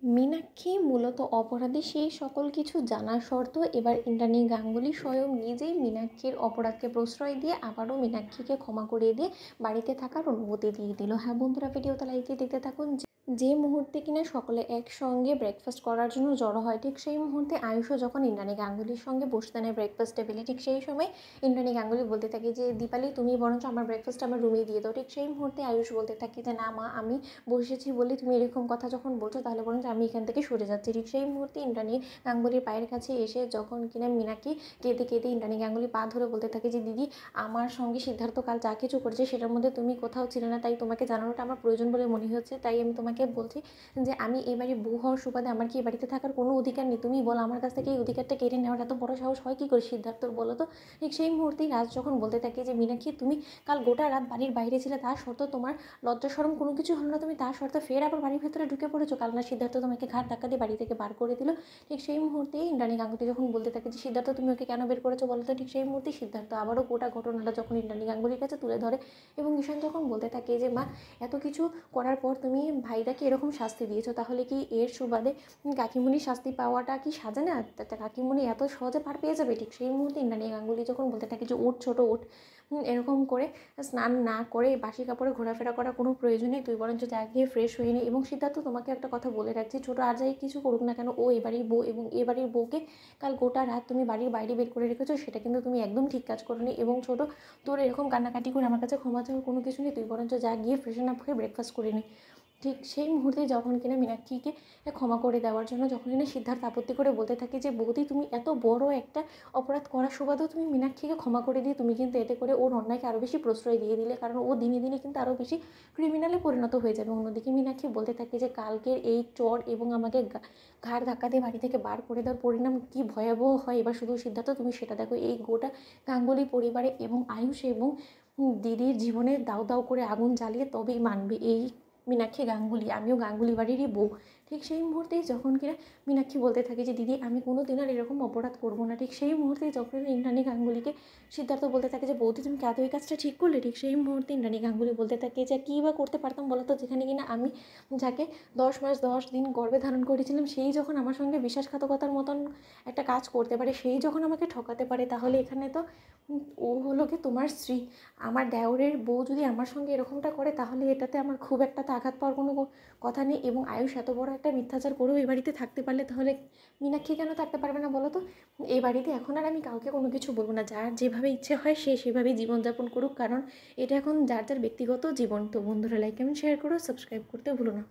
মীনাক্ষী মূলত অপরাধী সেই সকল কিছু জানা সত্ত্বেও এবার ইন্দ্রাণী গাঙ্গুলি স্বয়ং নিজেই মীনাক্ষীর অপরাধকে প্রশ্রয় দিয়ে আবারও মীনাক্ষীকে ক্ষমা করিয়ে দিয়ে বাড়িতে থাকার অনুমতি দিয়ে দিল। হ্যাঁ বন্ধুরা, ভিডিওতে লাইক দিয়ে দেখতে থাকুন। যে মুহূর্তে কিনা সকলে একসঙ্গে ব্রেকফাস্ট করার জন্য জড়ো হয়, ঠিক সেই মুহূর্তে আয়ুষও যখন ইন্দ্রাণী গাঙ্গুলির সঙ্গে বসতে নেয় ব্রেকফাস্ট টেবিলে, ঠিক সেই সময় ইন্দ্রাণী গাঙ্গুলি বলতে থাকে যে দীপালি তুমি বরঞ্চ আমার ব্রেকফাস্ট আমার রুমেই দিয়ে দাও। ঠিক সেই মুহূর্তে আয়ুষ বলতে থাকে যে না মা, আমি বসেছি বলে তুমি এরকম কথা যখন বলছো তাহলে বরঞ্চ আমি এখান থেকে সরে যাচ্ছি। ঠিক সেই মুহূর্তে ইন্দ্রাণী গাঙ্গুলির পায়ের কাছে এসে যখন কিনা মীনাক্ষী কেঁদে কেঁদে ইন্দ্রাণী গাঙ্গুলি পা ধরে বলতে থাকে যে দিদি, আমার সঙ্গে সিদ্ধার্থ কাল যা কিছু করেছে সেটার মধ্যে তুমি কোথাও ছিলে না, তাই তোমাকে জানানোটা আমার প্রয়োজন বলে মনে হচ্ছে। তাই আমি তোমাকে বলছি যে আমি এই বাড়ির বউ হওয়ার সুবাদে আমার কি এই বাড়িতে থাকার কোনো অধিকার নেই? তুমি বলো আমার কাছ থেকে এই অধিকারটা কেড়ে নেওয়ার এত বড় সাহস হয় কী করে সিদ্ধার্থর, বলো তো? ঠিক সেই মুহূর্তেই রাজ যখন বলতে থাকে যে মীনাক্ষী, তুমি কাল গোটা রাত বাড়ির বাইরে ছিলে, তার সত্ত্বেও তোমার লজ্জা শরম কোনো কিছু হলো না, তুমি তার সত্ত্বেও ফের আবার বাড়ির ভেতরে ঢুকে পড়েছো। কাল না সিদ্ধার্থ তোমাকে ঘাট ধাক্কা দিয়ে বাড়ি থেকে বার করে দিল। ঠিক সেই মুহূর্তেই ইন্দ্রাণী গাঙ্গুলি যখন বলতে থাকে যে সিদ্ধার্থ তুমি ওকে কেন বের করেছো বলো তো? ঠিক সেই মুহূর্তেই সিদ্ধার্থ আবারও গোটা ঘটনাটা যখন ইন্দ্রাণী গাঙ্গুলির কাছে তুলে ধরে এবং ঈশান যখন বলতে থাকে যে মা, এত কিছু করার পর তুমি ভাইদাকে এরকম শাস্তি দিয়েছো, তাহলে কি এর সুবাদে কাকিমুনির শাস্তি পাওয়াটা কি সাজে না? কাকিমুনি এত সহজে পার পেয়ে যাবে? ঠিক সেই মুহূর্তে ইন্দ্রাণী গাঙ্গুলি যখন বলতে থাকে যে ওঠ ছোটো ওঠ, এরকম করে স্নান না করে বাসি কাপড়ে ঘোরাফেরা করার কোনো প্রয়োজন নেই, তুই বরঞ্চ যা গিয়ে ফ্রেশ হয়ে নে। এবং সিদ্ধার্থ তোমাকে একটা কথা বলে রাখছি, ছোটো আর যাই কিছু করুক না কেন ও এবাড়ির বউ, এবং এবাড়ির বউকে কাল গোটা রাত তুমি বাড়ির বাইরে বের করে রেখেছো, সেটা কিন্তু তুমি একদম ঠিক কাজ করোনি। এবং ছোটো, তোর এরকম কান্নাকাটি করে আমার কাছে ক্ষমা চাওয়ার কোনো কিছু নেই, তুই বরঞ্চ যা গিয়ে ফ্রেশন আপ হয়ে ব্রেকফাস্ট করে নে। ঠিক সেই মুহূর্তে যখন কিনা মীনাক্ষীকে ক্ষমা করে দেওয়ার জন্য যখন কিনা সিদ্ধার্থ আপত্তি করে বলতে থাকে যে বৌদি, তুমি এত বড় একটা অপরাধ করার সুবাদেও তুমি মীনাক্ষীকে ক্ষমা করে দিয়ে তুমি কিন্তু এতে করে ওর অন্যায়কে আরও বেশি প্রশ্রয় দিয়ে দিলে, কারণ ও দিনে দিনে কিন্তু আরও বেশি ক্রিমিনালে পরিণত হয়ে যাবে। অন্যদিকে মীনাক্ষী বলতে থাকে যে কালকের এই চর এবং আমাকে ঘাড় ধাক্কা দিয়ে বাড়ি থেকে বার করে দেওয়ার পরিণাম কী ভয়াবহ হয় এবার শুধু সিদ্ধার্থ তুমি সেটা দেখো। এই গোটা গাঙ্গুলি পরিবারে এবং আয়ুষ এবং দিদির জীবনে দাউ দাউ করে আগুন জ্বালিয়ে তবেই মানবে এই মীনাক্ষী গাঙ্গুলি, আমিও গাঙ্গুলি বাড়িরই বউ। ঠিক সেই মুহূর্তেই যখন কিনা মীনাক্ষী বলতে থাকে যে দিদি, আমি কোনো দিন আর এরকম অপরাধ করবো না। ঠিক সেই মুহূর্তেই যখন ইন্দ্রাণী গাঙ্গুলিকে সিদ্ধার্থ বলতে থাকে যে বৌদি, তুমি কেন এই কাজটা ঠিক করলে? ঠিক সেই মুহূর্তে ইন্দ্রাণী গাঙ্গুলি বলতে থাকে যে কী বা করতে পারতাম বলো তো, যেখানে কিনা আমি যাকে 10 মাস 10 দিন গর্ভে ধারণ করেছিলাম সেই যখন আমার সঙ্গে বিশ্বাসঘাতকতার মতন একটা কাজ করতে পারে, সেই যখন আমাকে ঠকাতে পারে, তাহলে এখানে তো ও হলো কি তোমার স্ত্রী, আমার দেওরের বউ যদি আমার সঙ্গে এরকমটা করে তাহলে এটাতে আমার খুব একটা তো আঘাত পাওয়ার কোনো কথা নেই। এবং আয়ুষ এত বড় একটা মিথ্যাচার করেও এই বাড়িতে থাকতে পারলে তাহলে মীনাক্ষী কেন থাকতে পারবে না বলো তো? এই বাড়িতে এখন আর আমি কাউকে কোনো কিছু বলবো না, যার যেভাবে ইচ্ছে হয় সে সেভাবেই জীবনযাপন করুক, কারণ এটা এখন যার যার ব্যক্তিগত জীবন। তো বন্ধুরা, লাইক কমেন্ট শেয়ার করো, সাবস্ক্রাইব করতে ভুলো না।